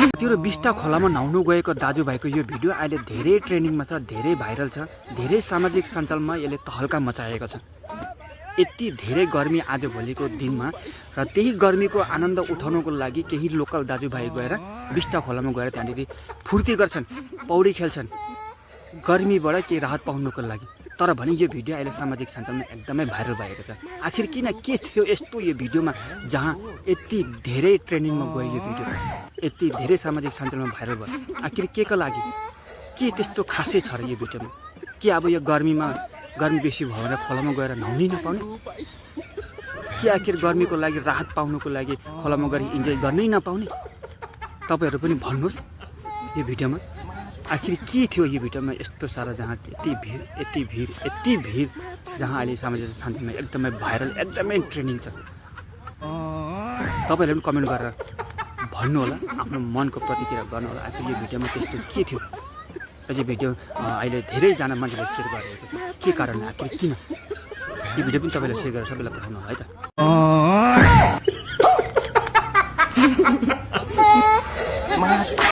त्यो बिस्टा खोलामा नुहाउनु गएको दाजुभाइको यो भिडियो अहिले धेरै ट्रेन्डिङमा छ, धेरै भाइरल छ, धेरै सामाजिक सञ्जालमा यसले तहल्का मचाएको छ। यति धेरै गर्मी आजभोलिको दिनमा र त्यही गर्मीको आनन्द उठाउनको लागि केही लोकल दाजुभाइ गएर बिस्टा खोलामा गएर त्यहाँनिर फुर्ती गर्छन्, पौडी खेल्छन्, गर्मीबाट केही राहत पाउनको लागि। तर भने यो भिडियो अहिले सामाजिक सञ्जालमा एकदमै भाइरल भएको छ। आखिर किन के थियो यस्तो यो भिडियोमा जहाँ यति धेरै ट्रेन्डिङमा गयो यो भिडियो, यति धेरै सामाजिक सञ्जालमा भाइरल भयो? आखिर के को लागि, के त्यस्तो खासै छ र यो भिडियोमा? के अब यो गर्मी बेसी भयो भने खोलामा गएर नुहाउनै नपाउने? के आखिर गर्मीको लागि राहत पाउनुको लागि खोलामा गएर इन्जोय गर्नै नपाउने? तपाईँहरू पनि भन्नुहोस् यो भिडियोमा आखिर के थियो यो भिडियोमा यस्तो सारा जहाँ यति भिड जहाँ अहिले सामाजिक सञ्जालमा एकदमै भाइरल, एकदमै ट्रेन्डिङ छ। तपाईँहरूले पनि कमेन्ट गरेर भन्नु होला, आफ्नो मनको प्रतिक्रिया गर्नु होला। आखिर यो भिडियोमा त्यस्तो के थियो? यो भिडियो अहिले धेरैजना मान्छेले सेयर गरिरहेको छ। के कारण, आखिर किन? यो भिडियो पनि तपाईँले सेयर गरेर सबैलाई पठाउनु होला है त।